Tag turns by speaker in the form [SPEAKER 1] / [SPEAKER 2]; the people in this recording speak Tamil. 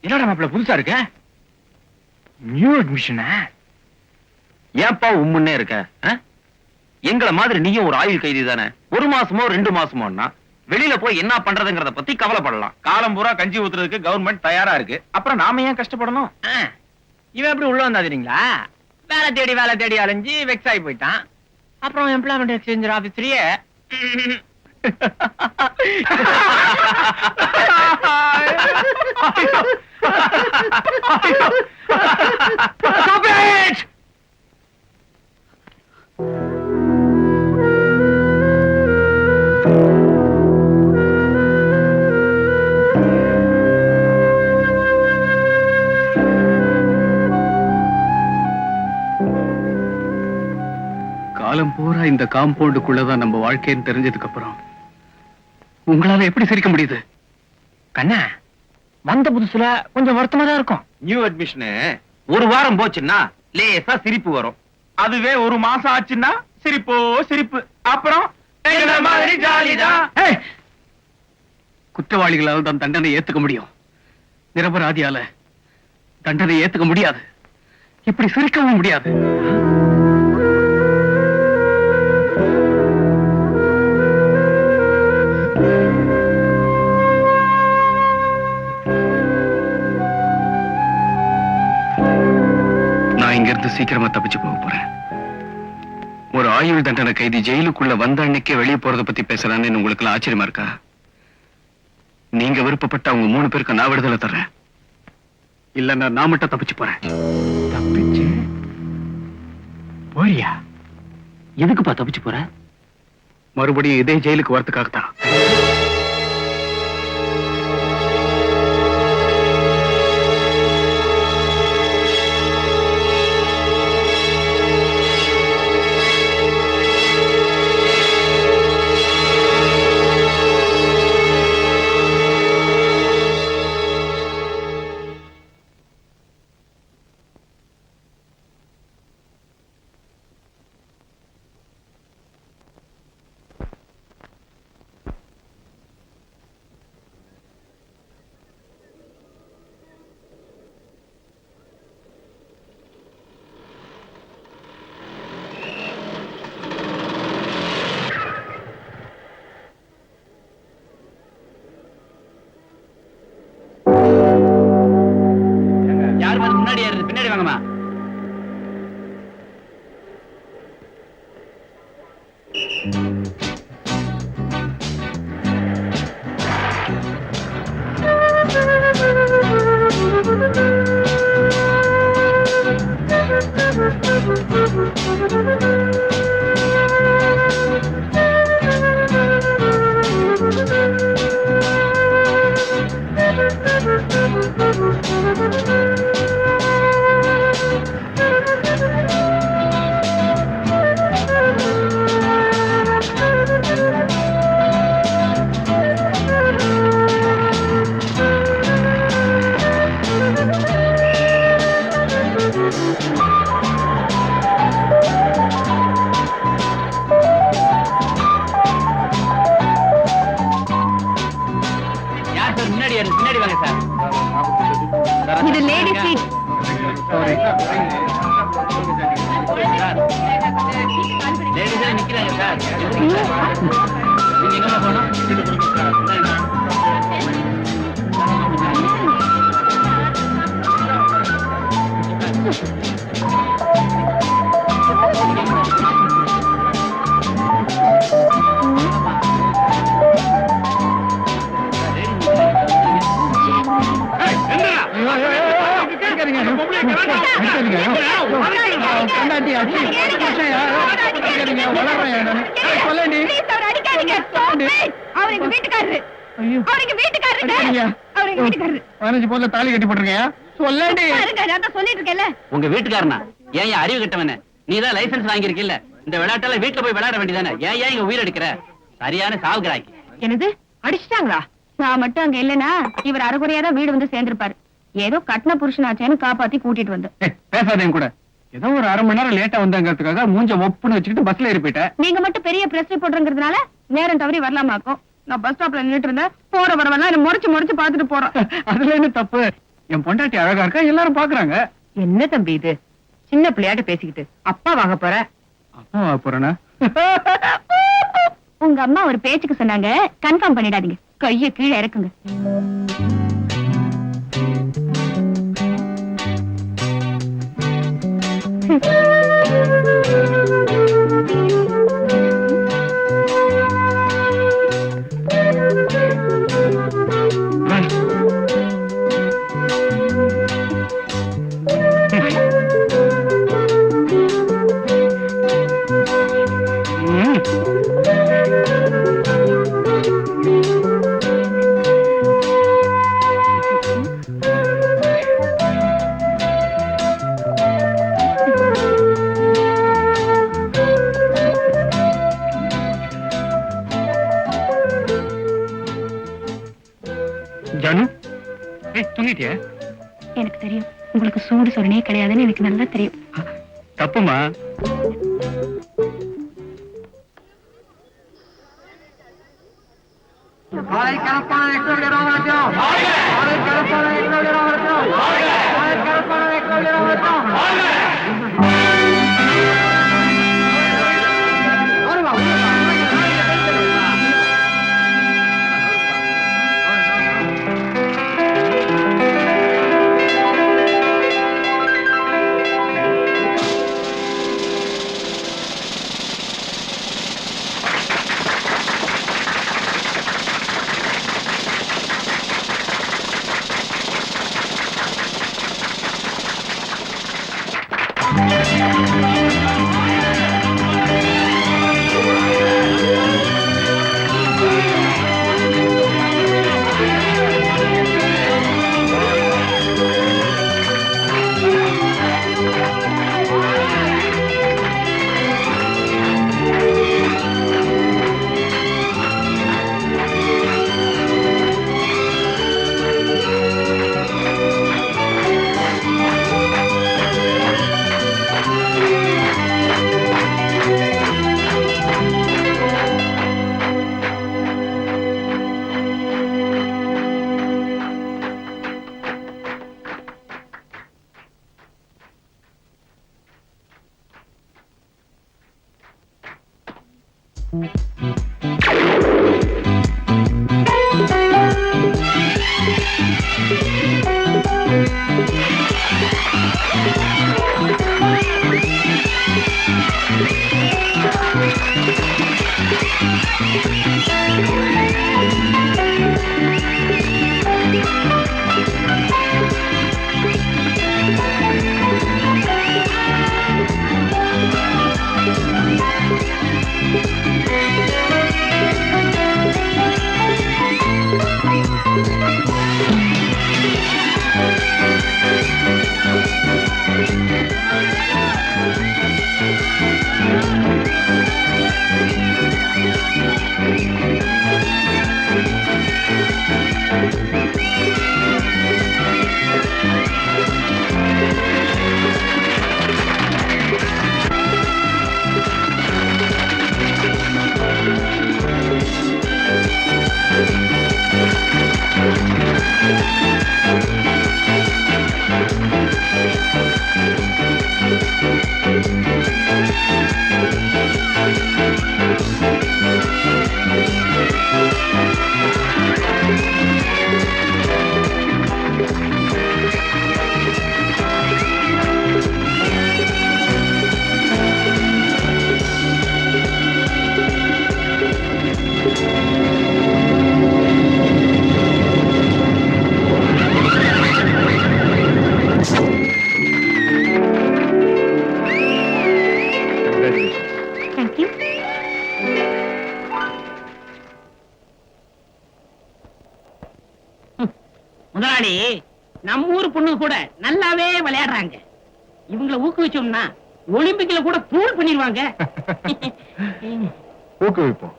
[SPEAKER 1] என்னடா மாப்பிள்ள புதுசா இருக்க? நியூ அட்மிஷனா?
[SPEAKER 2] ஏன்பா உம்முன்னே இருக்க? எங்கள மாதிரி நீயும் ஒரு ஆயுள் கைதி தானே. 1 மாசமோ 2 மாசமோன்னா வெளியில போய் என்ன பண்றதுங்கறத பத்தி கவலைப்படலாம். காலம் பூரா கஞ்சி ஊத்துறதுக்கு கவர்மெண்ட் தயாரா இருக்கு. அப்புறம் நாம ஏன் கஷ்டப்படணும்?
[SPEAKER 1] இவன் எப்படி உள்ள வந்தா தெரியுங்களா? வேலை தேடி அலைஞ்சு வெக்ஸ் ஆகி போயிட்டான். அப்புறம் எம்ப்ளாய்மெண்ட் எக்ஸ்சேஞ்ச் ஆபீஸ்லயே
[SPEAKER 3] காலம் பூரா இந்த காம்பவுண்டுக்குள்ளதான் நம்ம வாழ்க்கைன்னு தெரிஞ்சதுக்கு அப்புறம் உங்களால எப்படி சிரிக்க முடியுது?
[SPEAKER 1] கண்ணா, வந்த புதுசுல கொஞ்சம் வருத்தமா தான் இருக்கும்.
[SPEAKER 2] நியூ அட்மிஷன் 1 வாரம் போச்சுன்னா லேசா சிரிப்பு வரும். அதுவே 1 மாசம் ஆச்சுன்னா சிரிப்போ சிரிப்பு. அப்புறம் மாதிரி ஜாலிதான்.
[SPEAKER 3] குற்றவாளிகளால் தான் தண்டனை ஏத்துக்க முடியும். நிரபராதியால தண்டனை ஏத்துக்க முடியாது. இப்படி சிரிக்கவும் முடியாது. இங்கிருந்து சீக்கிரமா தப்பிச்சு போக போறேன். ஒரு ஆயுள் தண்டனை கைதி ஜெயிலுக்குள்ள வந்த அன்னைக்கே வெளியே போறத பத்தி பேசுறான்னு உங்களுக்கு எல்லாம் ஆச்சரியமா இருக்கா? நீங்க விருப்பப்பட்ட அவங்க 3 பேருக்கு நான் விடுதலை தர்றேன். இல்லன்னா நான் மட்டும் தப்பிச்சு போறேன்.
[SPEAKER 1] தப்பிச்சு போறியா? எதுக்குப்பா தப்பிச்சு போற?
[SPEAKER 3] மறுபடியும் இதே ஜெயிலுக்கு வரதுக்காகத்தான்.
[SPEAKER 1] பின்னாடி வாங்கம்மா. பின்னாடி வாங்க சார்.
[SPEAKER 4] இது லேடி சீட்.
[SPEAKER 1] லேடிஸே நிக்கிறாங்க சார். நீங்க எங்க போனோம்?
[SPEAKER 3] தாலி கட்டி போட்டிருக்கேன்.
[SPEAKER 1] உங்க வீட்டுக்காரனா? ஏன் அறிவு கட்டவன? நீதான் லைசன்ஸ் வாங்கிருக்கல. இந்த விளையாட்டெல்லாம் வீட்டுல போய் விளையாட வேண்டியதானே? ஏன் இங்க உயிர் எடுக்கிற? சரியான சாவுகிறாக்கி.
[SPEAKER 4] என்னது அடிச்சிட்டாங்களா? நான் மட்டும் அங்க இல்லனா இவர் அரைகுறையாதான் வீடு வந்து சேர்ந்திருப்பாரு. ஏதோ கட்டின புருஷனாச்சேன்னு காப்பாத்தி கூட்டிட்டு வந்து.
[SPEAKER 3] பேசாதேன் கூட. ஏதோ ஒரு 1/2 மணி நேரம் லேட்டா வந்தாங்கிறதுக்காக மூஞ்ச ஒப்புன்னு வச்சுக்கிட்டு பஸ்ல ஏறி போயிட்டேன்.
[SPEAKER 4] நீங்க மட்டும் பெரிய பிரஸ் ரிப்போர்ட்ங்கிறதுனால நேரம் தவறி வரலாமாக்கும். நான் பஸ் ஸ்டாப்ல நின்னுட்டு இருந்தேன். போற வரவெல்லாம் என்ன முறைச்சு முறைச்சு பாத்துட்டு போறான்.
[SPEAKER 3] அதுல என்ன தப்பு? என் பொண்டாட்டி அழகா இருக்கா, எல்லாரும் பாக்குறாங்க.
[SPEAKER 4] என்ன தம்பி இது? சின்ன பிள்ளையாட்ட பேசிக்கிட்டு அப்பா வாங்க போற.
[SPEAKER 3] அப்பா போறேனா?
[SPEAKER 4] உங்க அம்மா ஒரு பேச்சுக்கு சொன்னாங்க, கன்ஃபார்ம் பண்ணிடாதீங்க. கைய கீழே இறக்குங்க.
[SPEAKER 3] ஜானு, தூங்கிட்டியா?
[SPEAKER 4] எனக்கு தெரியும், உங்களுக்கு சூடு சொரணே கிடையாதுன்னு எனக்கு நல்லா தெரியும்.
[SPEAKER 3] தப்புமா.
[SPEAKER 4] Thank you.
[SPEAKER 5] முதலாளி, நம்ம ஊர் பொண்ணு கூட நல்லாவே விளையாடுறாங்க. இவங்களை ஊக்குவிச்சோம்னா ஒலிம்பிக்ல கூட தூள் பண்ணிடுவாங்க.
[SPEAKER 3] ஊக்குவிப்போம்.